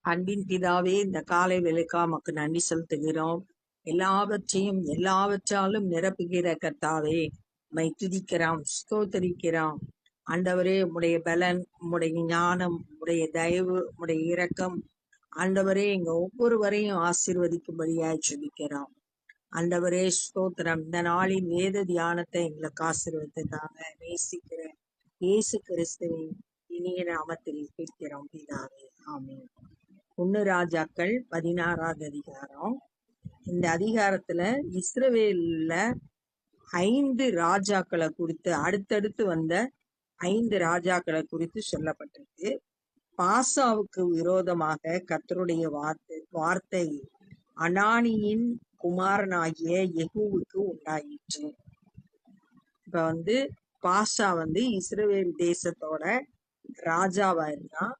அன்பின் பிதாவே, இந்த காலை வேளைக்காக உமக்கு நன்றி செலுத்துகிறோம். எல்லாவற்றாலும் நிரப்புகிற கர்த்தாவே, உம்மை துதிக்கிறோம், ஸ்தோத்தரிக்கிறோம். ஆண்டவரே, உம்முடைய பலன், உம்முடைய ஞானம், உம்முடைய தயவு, உம்முடைய இரக்கம், ஆண்டவரே எங்க ஒவ்வொருவரையும் ஆசீர்வதிக்கும்படியாய் ஜெபிக்கிறோம். ஆண்டவரே ஸ்தோத்திரம். இந்த நாளின் வேத தியானத்தை எங்களுக்கு ஆசீர்வதித்தாங்க. நேசிக்கிறேன் இயேசு கிறிஸ்துவின் இனிய நாமத்தில் கேட்கிறோம் பிதாவே, ஆமென். 1 ராஜாக்கள் 16வது அதிகாரம். இந்த அதிகாரத்துல இஸ்ரவேல்ல 5 ராஜாக்களை குறித்து, அடுத்தடுத்து வந்த 5 ராஜாக்களை குறித்து சொல்லப்பட்டிருக்கு. பாசாவுக்கு விரோதமாக கர்த்தருடைய வார்த்தை அனானியின் குமாரனாகிய யெகூவுக்கு உண்டாயிற்று. இப்ப பாசா இஸ்ரவேல் தேசத்தோட ராஜாவா இருந்தான்.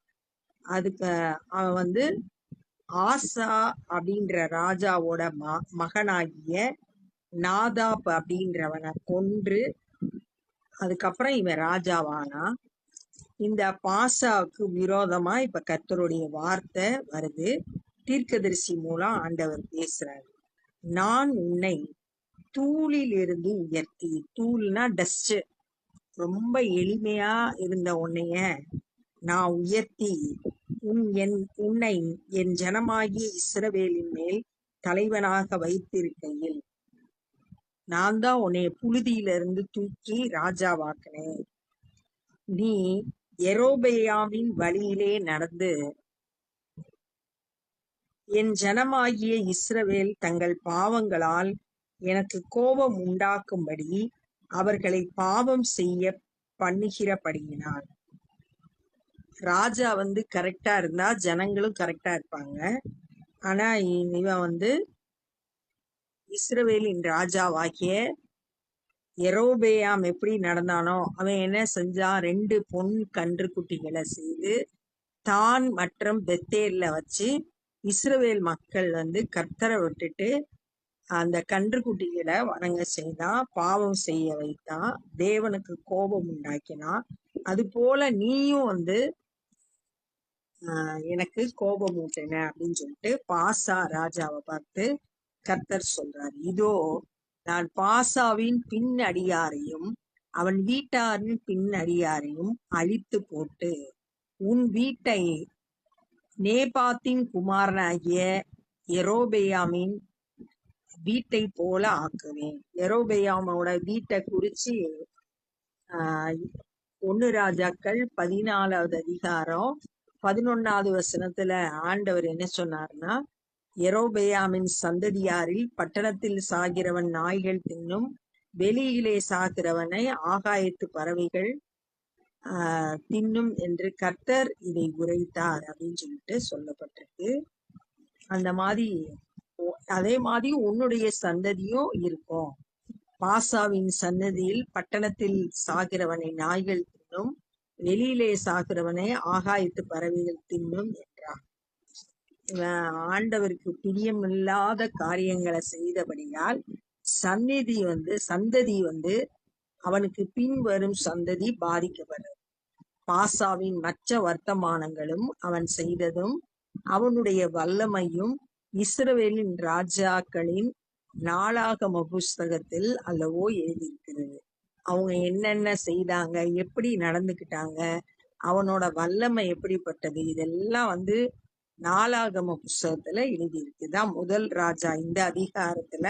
அதுக்கு அவன் ஆசா அப்படின்ற ராஜாவோட மகனாகிய நாதாப் அப்படின்றவனை கொன்று அதுக்கப்புறம் இவன் ராஜாவானா. இந்த பாசாவுக்கு விரோதமா இப்ப கர்த்தருடைய வார்த்தை வருது. தீர்க்கதரிசி மூலம் ஆண்டவர் பேசுறாரு. நான் உன்னை தூளில் இருந்து உயர்த்தி, தூள்னா டஸ்ட், ரொம்ப எளிமையா இருந்த உன்னைய நான் உயர்த்தி உன்னை என் ஜனமாகிய இஸ்ரவேலின் மேல் தலைவனாக வைத்திருக்கையில் நான் தான் உன்னை புழுதியிலிருந்து தூக்கி ராஜாவாக்கினேன். நீ யெரொபெயாமின் வழியிலே நடந்து என் ஜனமாகிய இஸ்ரவேல் தங்கள் பாவங்களால் எனக்கு கோபம் உண்டாக்கும்படி அவர்களை பாவம் செய்ய பண்ணுகிறபடியினால். ராஜா கரெக்டா இருந்தா ஜனங்களும் கரெக்டா இருப்பாங்க. ஆனா இவன் இஸ்ரவேலின் ராஜாவாகிய யெரொபெயாம் எப்படி நடந்தானோ, அவன் என்ன செஞ்சான்? 2 பொன் கன்று குட்டிகளை செய்து தான் மற்றும் பெத்தேல்ல வச்சு இஸ்ரவேல் மக்கள் கர்த்தரை விட்டுட்டு அந்த கன்று குட்டிகளை வணங்க செய்தான், பாவம் செய்ய வைத்தான், தேவனுக்கு கோபம் உண்டாக்கினான். அது போல நீயும் எனக்கு கோபம் ஊட்டின அப்படின்னு சொல்லிட்டு பாசா ராஜாவை பார்த்து கர்த்தர் சொல்றாரு. இதோ நான் பாசாவின் பின் அடியாரையும் அவன் வீட்டாரின் பின் அடியாரையும் அழித்து போட்டு உன் வீட்டை நேபாத்தின் குமாரனாகிய யெரொபெயாமின் வீட்டை போல ஆக்குவேன். யெரொபெயாமோட வீட்டை குறிச்சு 1 ராஜாக்கள் 14வது அதிகாரம் 11வது வசனத்துல ஆண்டவர் என்ன சொன்னார்னா, யெரொபெயாமின் சந்ததியாரில் பட்டணத்தில் சாகிறவன் நாய்கள் தின்னும், வெளியிலே சாகிறவனை ஆகாயத்து பறவைகள் தின்னும் என்று கர்த்தர் இதை உரைத்தார் அப்படின்னு சொல்லிட்டு சொல்லப்பட்டிருக்கு. அதே மாதிரி உன்னுடைய சந்ததியும் இருக்கும். பாசாவின் சன்னதியில் பட்டணத்தில் சாகிறவனை நாய்கள் தின்னும், வெளியிலே சாகிறவனை ஆகாயத்து பறவைகள் தின்னும் என்றார். இவன் ஆண்டவருக்கு பிரியமில்லாத காரியங்களை செய்தபடியால் சந்ததி அவனுக்கு பின் வரும் சந்ததி பாதிக்கப்படும். பாசாவின் மற்ற வர்த்தமானங்களும் அவன் செய்ததும் அவனுடைய வல்லமையும் இஸ்ரவேலின் ராஜாக்களின் நாளாகம புஸ்தகத்தில் அல்லவோ எழுதியிருக்கிறது. அவங்க என்னென்ன செய்தாங்க, எப்படி நடந்துக்கிட்டாங்க, அவனோட வல்லமை எப்படிப்பட்டது, இதெல்லாம் நாளாகம புஸ்தகத்துல எழுதியிருக்குதான். முதல் ராஜா இந்த அதிகாரத்துல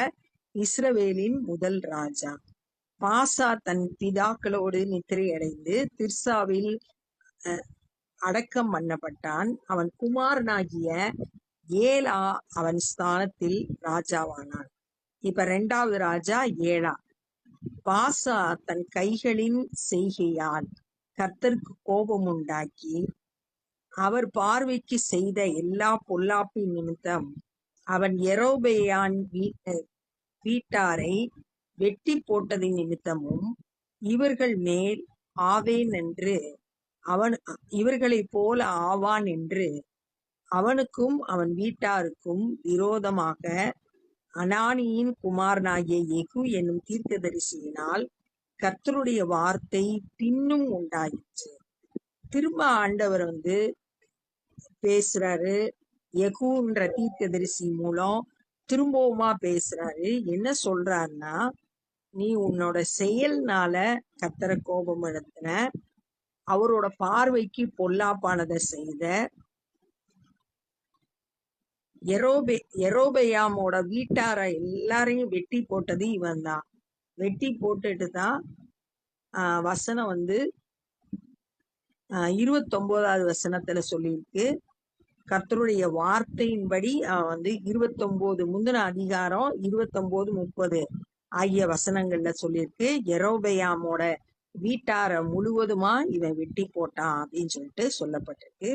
இஸ்ரவேலின் முதல் ராஜா. பாசா தன் பிதாக்களோடு நித்திரை அடைந்து திர்சாவில் அடக்கம் பண்ணப்பட்டான். அவன் குமாரனாகிய ஏலா அவன் ஸ்தானத்தில் ராஜாவானான். இப்ப 2வது ராஜா ஏலா. பாசா தன் கைகளின் செய்கையால் கர்த்தருக்கு கோபம் உண்டாக்கி அவர் பார்வைக்கு செய்த எல்லா பொல்லாப்பின் நிமித்தம் அவன் யெரொபெயாம் வீட்டாரை வெட்டி போட்டது நிமித்தமும் இவர்கள் மேல் ஆவேன் என்று இவர்களைப் போல ஆவான் என்று அவனுக்கும் அவன் வீட்டாருக்கும் விரோதமாக அனானியின் குமாரனாகிய யெகூ என்னும் தீர்க்கதரிசியினால் கர்த்தருடைய வார்த்தை பின்னும் உண்டாயிற்று. திரும்ப ஆண்டவர் பேசுறாரு. யெகூன்ற தீர்க்கதரிசி மூலம் திரும்பவுமா பேசுறாரு. என்ன சொல்றாருன்னா, நீ உன்னோட செயல்னால கர்த்தரை கோபப்படுத்தின, அவரோட பார்வைக்கு பொல்லாப்பானதை செய்த. எரோபெயாமோட வீட்டார எல்லாரையும் வெட்டி போட்டது இவன் தான். வெட்டி போட்டுட்டு தான் வசனம் வந்து 29வது வசனத்துல சொல்லியிருக்கு. கர்த்தருடைய வார்த்தையின்படி அவன் 29 முந்தின அதிகாரம் 29, 30 ஆகிய வசனங்கள்ல சொல்லியிருக்கு. எரோபெயாமோட வீட்டார முழுவதுமா இவன் வெட்டி போட்டான் அப்படின்னு சொல்லிட்டு சொல்லப்பட்டிருக்கு.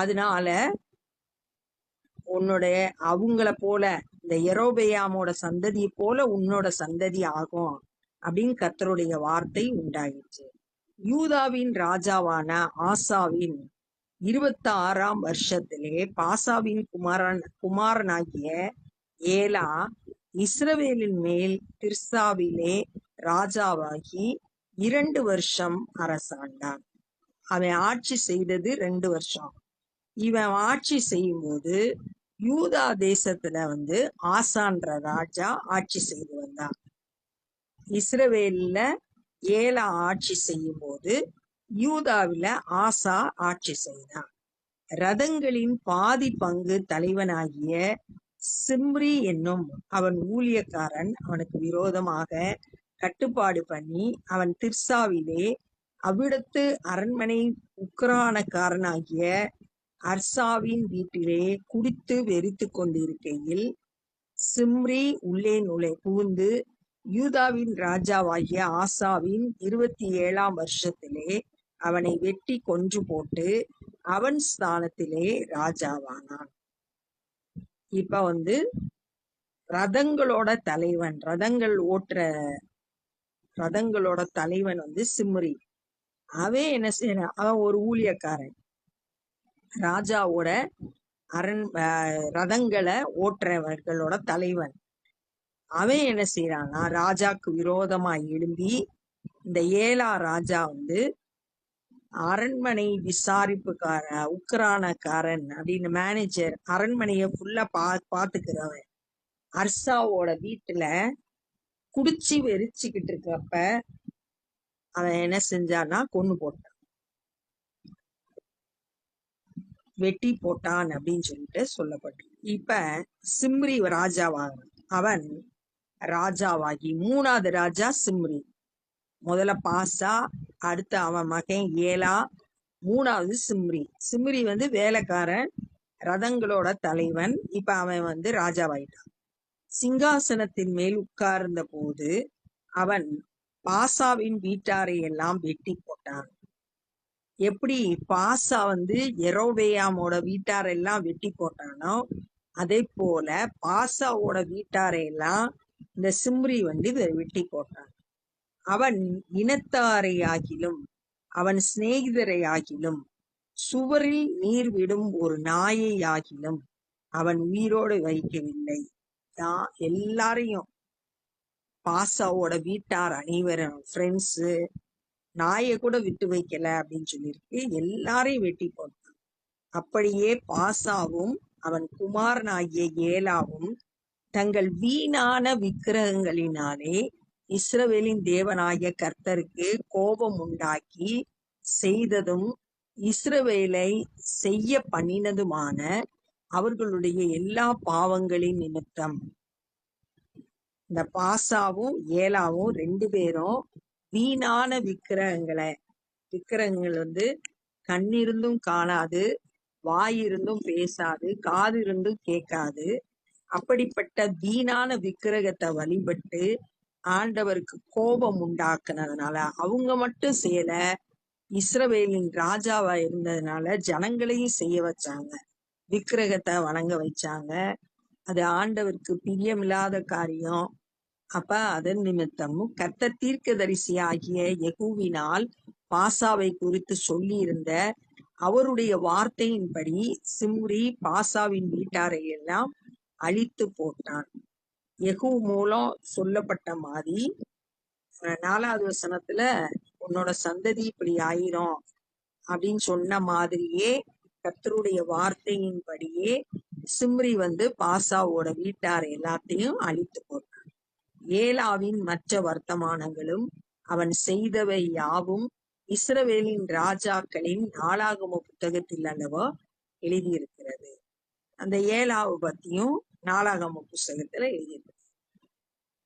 அதனால உன்னுடைய அவங்கள போல இந்த எரோபெயாமோட சந்ததியை போல உன்னோட சந்ததி ஆகும் அப்படின்னு கர்த்தருடைய வார்த்தை உண்டாயிற்று. யூதாவின் ராஜாவான ஆசாவின் 26ஆம் வருஷத்திலே பாசாவின் குமாரனாகிய ஏலா இஸ்ரவேலின் மேல் திர்சாவிலே ராஜாவாகி 2 வருஷம் அரசாண்டான். அவன் ஆட்சி செய்தது 2 வருஷம். இவன் ஆட்சி செய்யும்போது யூதா தேசத்துல ஆசான்ற ராஜா ஆட்சி செய்து வந்தான். இஸ்ரவேல்ல ஏலா ஆட்சி செய்யும் போது யூதாவில ஆசா ஆட்சி செய்தான். ரதங்களின் பாதி பங்கு தலைவனாகிய சிம்ரி என்னும் அவன் ஊழியக்காரன் அவனுக்கு விரோதமாக கட்டுப்பாடு பண்ணி அவன் திர்சாவிலே அவ்விடத்து அரண்மனை உக்கிரானக்காரனாகிய அர்சாவின் வீட்டிலே குடித்து வெறித்து கொண்டிருக்கையில் சிம்ரி உள்ளே புகுந்து யூதாவின் ராஜாவாகிய ஆசாவின் 27ஆம் வருஷத்திலே அவனை வெட்டி கொன்று போட்டு அவன் ஸ்தானத்திலே ராஜாவானான். இப்ப ரதங்களோட தலைவன், ரதங்களோட தலைவன் சிம்ரி. அவன் என்ன செய்யறான்? அவன் ஒரு ஊழியக்காரன், ராஜாவோட ரதங்களை ஓட்டுறவர்களோட தலைவன். அவன் என்ன செய்யறான்னா ராஜாக்கு விரோதமா எழும்பி இந்த ஏலா ராஜா அரண்மனை விசாரிப்புக்கார உக்கிரானக்காரன் அப்படின்னு மேனேஜர், அரண்மனைய ஃபுல்லா பாத்துக்கிறவன், அர்சாவோட வீட்டுல குடிச்சு வெறிச்சுக்கிட்டு இருக்கப்ப அவன் என்ன செஞ்சான்னா கொன்னு போட்டான், வெட்டி போட்டான் அப்படின்னு சொல்லிட்டு சொல்லப்பட்டு. இப்ப சிம்ரி ராஜாவாக அவன் ராஜாவாகி 3வது ராஜா சிம்ரி. முதல்ல பாசா, அடுத்து அவன் மகன் ஏலா, 3வது சிம்ரி. சிம்ரி வேலைக்காரன், ரதங்களோட தலைவன். இப்ப அவன் ராஜாவாயிட்டான். சிங்காசனத்தின் மேல் உட்கார்ந்த போது அவன் பாசாவின் வீட்டாரை எல்லாம் வெட்டி போட்டான். எப்படி பாசா எரோபெயாமோட வீட்டாரெல்லாம் வெட்டி போட்டானோ அதே போல பாசாவோட வீட்டாரையெல்லாம் இந்த சிம்ரி வெட்டி போட்டான். அவன் இனத்தாரையாகிலும் அவன் சிநேகிதரையாகிலும் சுவரில் நீர் விடும் ஒரு நாயை ஆகிலும் அவன் உயிரோடு வைக்கவில்லை. எல்லாரையும், பாசாவோட வீட்டார் அனைவரும், ஃப்ரெண்ட்ஸு, நாயை கூட விட்டு வைக்கல அப்படின்னு சொல்லியிருக்கு. எல்லாரையும் வெட்டி போட்டான். அப்படியே பாசாவும் அவன் குமாரனாகிய ஏலாவும் தங்கள் வீணான விக்கிரகங்களினாலே இஸ்ரவேலின் தேவனாகிய கர்த்தருக்கு கோபம் உண்டாக்கி செய்ததும் இஸ்ரவேலை செய்ய பண்ணினதுமான அவர்களுடைய எல்லா பாவங்களின் நிமித்தம். இந்த பாசாவும் ஏலாவும் 2 பேரும் வீணான விக்கிரகங்கள் கண்ணிருந்தும் காணாது, வாயிருந்தும் பேசாது, காது இருந்தும் கேட்காது, அப்படிப்பட்ட வீணான விக்கிரகத்தை வழிபட்டு ஆண்டவருக்கு கோபம் உண்டாக்குனதுனால அவங்க மட்டும் செய்யல, இஸ்ரவேலின் ராஜாவா இருந்ததுனால ஜனங்களையும் செய்ய வச்சாங்க, விக்கிரகத்தை வணங்க வச்சாங்க. அது ஆண்டவருக்கு பிரியமில்லாத காரியம். அப்ப அதன் நிமித்தமும் கர்த்தர் தீர்க்கதரிசி ஆகிய யெகூவினால் பாசாவை குறித்து சொல்லி இருந்த அவருடைய வார்த்தையின்படி சிம்ரி பாசாவின் வீட்டாரை எல்லாம் அழித்து போட்டான். யெகூ மூலம் சொல்லப்பட்ட மாதிரி 4வது வசனத்துல உன்னோட சந்ததி இப்படி ஆயிரும் அப்படின்னு சொன்ன மாதிரியே கர்த்தருடைய வார்த்தையின்படியே சிம்ரி பாசாவோட வீட்டார் எல்லாத்தையும் அழித்து போட்டான். ஏலாவின் மற்ற வர்த்தமானங்களும் அவன் செய்தவை யாவும் இஸ்ரவேலின் ராஜாக்களின் நாளாகம புத்தகத்தில் அல்லவோ எழுதியிருக்கிறது. அந்த ஏலாவை பத்தியும் நாளாகம புஸ்தகத்துல எழுதியிருக்கு.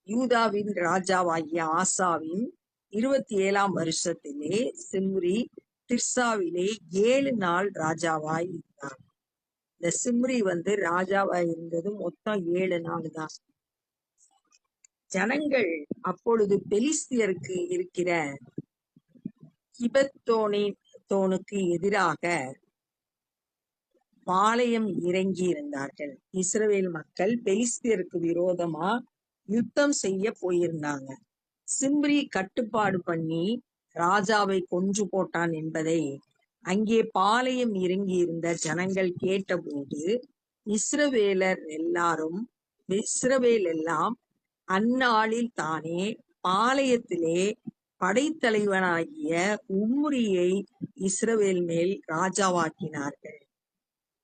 யூதாவின் ராஜாவாகிய ஆசாவின் 27ஆம் வருஷத்திலே சிம்ரி திர்சாவிலே 7 நாள் ராஜாவாய் இருந்தார். இந்த சிம்ரி ராஜாவாய் இருந்தது மொத்தம் 7 நாள் தான். ஜனங்கள் அப்பொழுது பெலிஸ்தியருக்கு இருக்கிற கிபத்தோனுக்கு எதிராக பாளையம் இறங்கி இருந்தார்கள். இஸ்ரவேல் மக்கள் பெலிஸ்தியருக்கு விரோதமா யுத்தம் செய்ய போயிருந்தாங்க. சிம்ரி கட்டுப்பாடு பண்ணி ராஜாவை கொன்று போட்டான் என்பதை அங்கே பாளையம் இறங்கி இருந்த ஜனங்கள் கேட்டபோது இஸ்ரவேல் எல்லாம் அந்நாளில் தானே பாளையத்திலே படைத்தலைவனாகிய உம்ரியை இஸ்ரவேல் மேல் ராஜாவாக்கினார்கள்.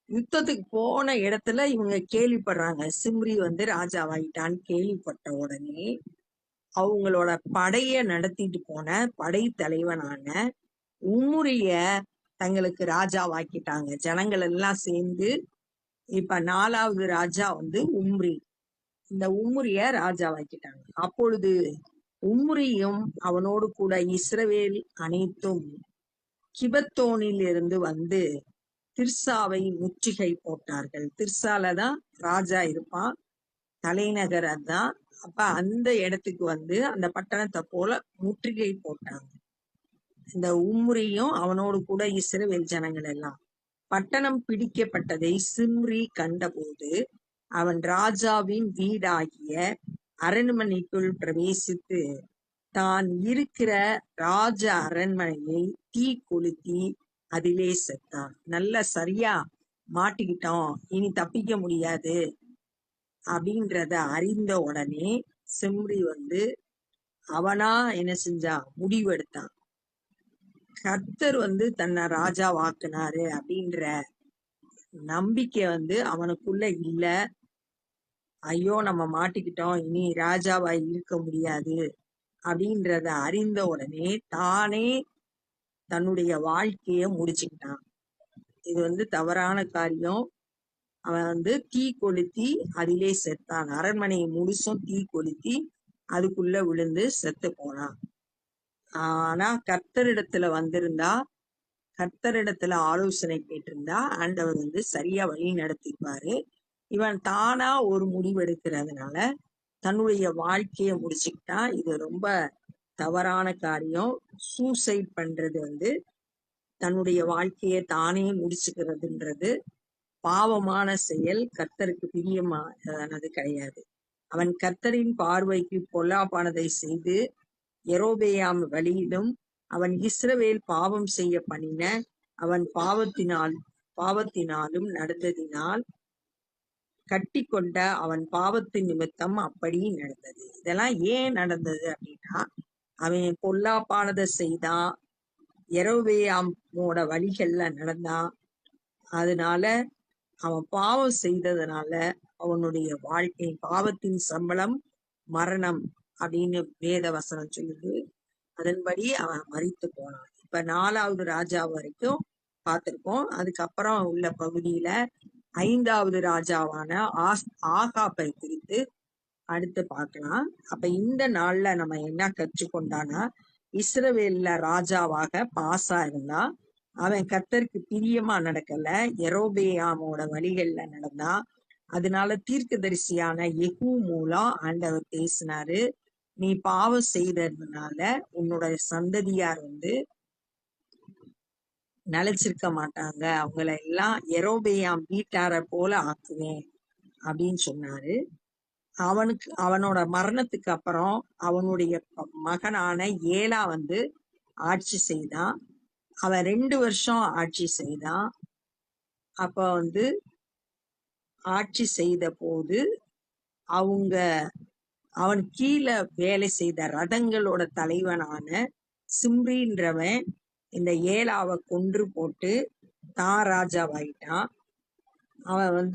யுத்தத்துக்கு போன இடத்துல இவங்க கேள்விப்படுறாங்க, சிம்ரி ராஜாவாயிட்டான்னு கேள்விப்பட்ட உடனே அவங்களோட படைய நடத்திட்டு போன படைத்தலைவனான உம்ரிய தங்களுக்கு ராஜாவாக்கிட்டாங்க. ஜனங்கள் எல்லாம் சேர்ந்து இப்ப 4வது ராஜா உம்ரி. இந்த உம்ரிய ராஜாவாக்கிட்டாங்க. அப்பொழுது உம்ரியும் அவனோடு கூட இஸ்ரவேல் அனைத்தும் கிபத்தோனில் இருந்து திர்சாவை முற்றுகை போட்டார்கள். திர்சாலதான் ராஜா இருப்பான், தலைநகர் அதான். அப்ப அந்த இடத்துக்கு அந்த பட்டணத்தை போல முற்றுகை போட்டாங்க. இந்த உம்ரியும் அவனோடு கூட இஸ்ரவேல் ஜனங்கள் எல்லாம். பட்டணம் பிடிக்கப்பட்டதை சிம்ரி கண்டபோது அவன் ராஜாவின் வீடாகிய அரண்மனைக்குள் பிரவேசித்து தான் இருக்கிற ராஜ அரண்மனையை தீ கொளுத்தி அதிலே செத்தான். நல்ல சரியா மாட்டிக்கிட்டோம், இனி தப்பிக்க முடியாது அப்படின்றத அறிந்த உடனே சிம்ரி அவனா என்ன செஞ்சான், முடிவெடுத்தான். கர்த்தர் தன்னை ராஜா வாக்குனாரு அப்படின்ற நம்பிக்கை அவனுக்குள்ள இல்ல. ஐயோ நம்ம மாட்டிக்கிட்டோம், இனி ராஜாவாய் இருக்க முடியாது அப்படின்றத அறிந்த உடனே தானே தன்னுடைய வாழ்க்கைய முடிச்சுக்கிட்டான். இது தவறான காரியம். அவன் தீ கொளுத்தி அதிலே செத்தான். அரண்மனையை முழுசும் தீ கொளுத்தி அதுக்குள்ள விழுந்து செத்து போனான். ஆனா கர்த்தரிடத்துல வந்திருந்தா, கர்த்தரிடத்துல ஆலோசனை கேட்டிருந்தா ஆண்டவர் சரியா வழி நடத்திப்பாரு. இவன் தானா ஒரு முடிவெடுக்கிறதுனால தன்னுடைய வாழ்க்கைய முடிச்சுக்கிட்டான். இது ரொம்ப தவறான காரியம். சூசைட் பண்றது தன்னுடைய வாழ்க்கையை தானே முடிச்சுக்கிறதுன்றது பாவமான செயல், கர்த்தருக்கு பிரியமானது கிடையாது. அவன் கர்த்தரின் பார்வைக்கு பொல்லாப்பானதை செய்து யெரொபெயாம் வழியிலும் அவன் இஸ்ரவேல் பாவம் செய்ய பண்ணின அவன் பாவத்தினாலும் நடந்ததினால் கட்டி கொண்ட அவன் பாவத்தின் நிமித்தம் அப்படி நடந்தது. இதெல்லாம் ஏன் நடந்தது அப்படின்னா, அவன் பொல்லாப்பானதை செய்தான், யெரொபெயாமோட வழிகள்ல நடந்தான். அதனால அவன் பாவம் செய்ததுனால அவனுடைய வாழ்க்கை, பாவத்தின் சம்பளம் மரணம் அப்படின்னு வேத வசனம் சொல்லுது. அதன்படி அவன் மரித்து போனான். இப்ப 4வது ராஜா வரைக்கும் பார்த்திருக்கோம். அதுக்கப்புறம் உள்ள பகுதியில 5வது ராஜாவான ஆகாப்பை குறித்து அடுத்து பார்க்கலாம். அப்ப இந்த நாள்ல நம்ம என்ன கற்றுக்கொண்டானா, இஸ்ரவேல்ல ராஜாவாக பாசா இருந்தா, அவன் கர்த்தருக்கு பிரியமா நடக்கல, யெரொபெயாமோட வழிகள்ல நடந்தான். அதனால தீர்க்கதரிசியான யெகூ மூலம் ஆண்டவர் பேசினாரு, நீ பாவம் செய்ததுனால உன்னோட சந்ததியார் நிலைச்சிருக்க மாட்டாங்க, அவங்கள எல்லாம் யெரொபெயாம் வீட்டார போல ஆக்குவேன் அப்படின்னு சொன்னாரு. அவனோட மரணத்துக்கு அப்புறம் அவனுடைய மகனான ஏலா ஆட்சி செய்தான். அவன் 2 வருஷம் ஆட்சி செய்தான். அப்ப ஆட்சி செய்த போது அவன் கீழே வேலை செய்த ரதங்களோட தலைவனான சிம்ரின்றவன் இந்த ஏலாவை கொன்று போட்டு தான் ராஜாவாயிட்டான். அவன்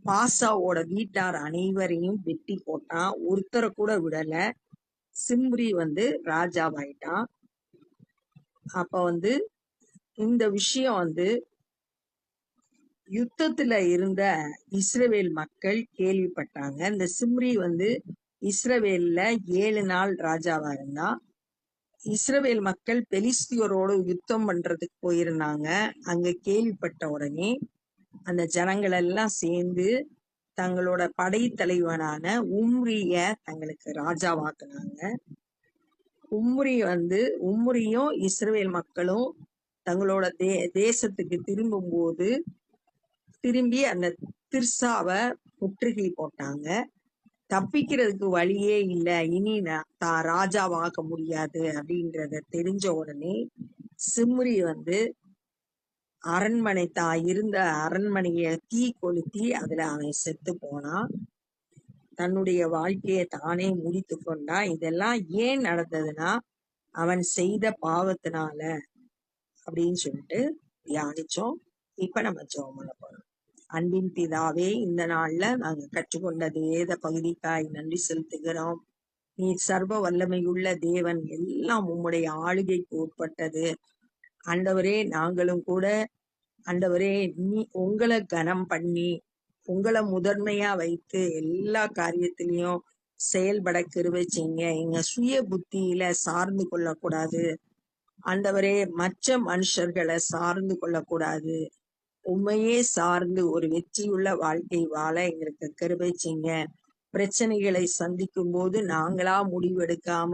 பாசாவோட வீட்டார் அனைவரையும் வெட்டி போட்டான். ஒருத்தரை கூட விடல. சிம்ரி ராஜாவாயிட்டான். அப்ப இந்த விஷயம் யுத்தத்துல இருந்த இஸ்ரவேல் மக்கள் கேள்விப்பட்டாங்க. இந்த சிம்ரி இஸ்ரவேல்ல 7 நாள் ராஜாவா இருந்தான். இஸ்ரவேல் மக்கள் பெலிஸ்தியரோடு யுத்தம் பண்றதுக்கு போயிருந்தாங்க. அங்க கேள்விப்பட்ட உடனே அந்த ஜனங்கள் எல்லாம் சேர்ந்து தங்களோட படைத்தலைவனான உம்ரிய தங்களுக்கு ராஜாவாக்குனாங்க. உம்ரியும் இஸ்ரவேல் மக்களும் தங்களோட தேசத்துக்கு திரும்பி அந்த திர்சாவை முற்றுகை போட்டாங்க. தப்பிக்கிறதுக்கு வழியே இல்லை, இனி தான் ராஜாவாக முடியாது அப்படின்றத தெரிஞ்ச உடனே சிம்ரி அரண்மனை தான் இருந்த அரண்மனைய தீ கொளுத்தி அதுல அவன் செத்து போனான். தன்னுடைய வாழ்க்கையை தானே முடித்து கொண்டான். இதெல்லாம் ஏன் நடந்ததுன்னா அவன் செய்த பாவத்தினால அப்படின்னு சொல்லிட்டு தியானிச்சோம். இப்ப நம்ம ஜெபம் பண்ண போறோம். அன்பின் பிதாவே, இந்த நாள்ல நாங்க கற்றுக்கொண்ட வேத பகுதிக்காய் நன்றி செலுத்துகிறோம். நீ சர்வ வல்லமையுள்ள தேவன், எல்லாம் உம்முடைய ஆளுகைக்கு உட்பட்டது. ஆண்டவரே, நாங்களும் கூட ஆண்டவரே உங்களை கனம் பண்ணி உங்களை முதன்மையா வைத்து எல்லா காரியத்திலையும் செயல்பட கிருபை செய்யுங்க. எங்க சுய புத்தியில சார்ந்து கொள்ளக்கூடாது ஆண்டவரே, மற்ற மனுஷர்களை சார்ந்து கொள்ளக்கூடாது. உண்மையே சார்ந்து ஒரு வெற்றியுள்ள வாழ்க்கை வாழ எங்களுக்கு கிருபை செய்யுங்க. பிரச்சனைகளை சந்திக்கும் போது நாங்களா முடிவெடுக்காம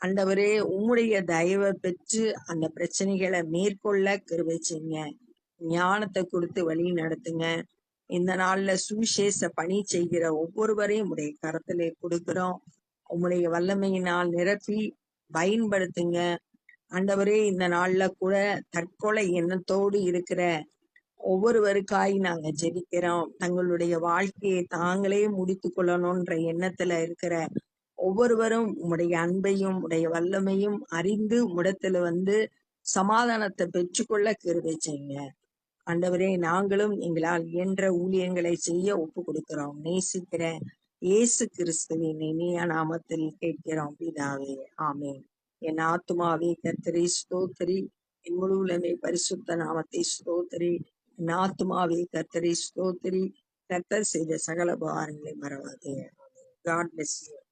ஆண்டவரே உம்முடைய தயவை பெற்று அந்த பிரச்சனைகளை மேற்கொள்ள கிருபை செய்யுங்க. ஞானத்தை கொடுத்து வழி நடத்துங்க. இந்த நாள்ல சுவிசேஷ பணி செய்கிற ஒவ்வொருவரையும் உடைய கரத்திலே கொடுக்கிறோம். உம்முடைய வல்லமையினால் நிரப்பி பயன்படுத்துங்க ஆண்டவரே. இந்த நாள்ல கூட தற்கொலை எண்ணத்தோடு இருக்கிற ஒவ்வொருவருக்காய் நாங்க ஜெபிக்கிறோம். தங்களுடைய வாழ்க்கையை தாங்களே முடித்து கொள்ளணும்ன்ற எண்ணத்துல இருக்கிற ஒவ்வொருவரும் உம்முடைய அன்பையும் உடைய வல்லமையும் அறிந்து உம்மிடத்துல சமாதானத்தை பெற்றுக்கொள்ள கிருபை செய்யுங்க ஆண்டவரே. நாங்களும் எங்களால் இயன்ற ஊழியங்களை செய்ய ஒப்பு கொடுக்கிறோம். நேசிக்கிற இயேசு கிறிஸ்துவின் இனிய நாமத்தில் கேட்கிறோம் பிதாவே, ஆமென். என் ஆத்துமாவே கர்த்தரை ஸ்தோத்திரி, என் முழு உள்ளமே பரிசுத்த நாமத்தை ஸ்தோத்திரி. என் ஆத்துமாவே கர்த்தரை ஸ்தோத்திரி, கர்த்தர் செய்த சகல உபகாரங்களை மறவாதே. God bless you.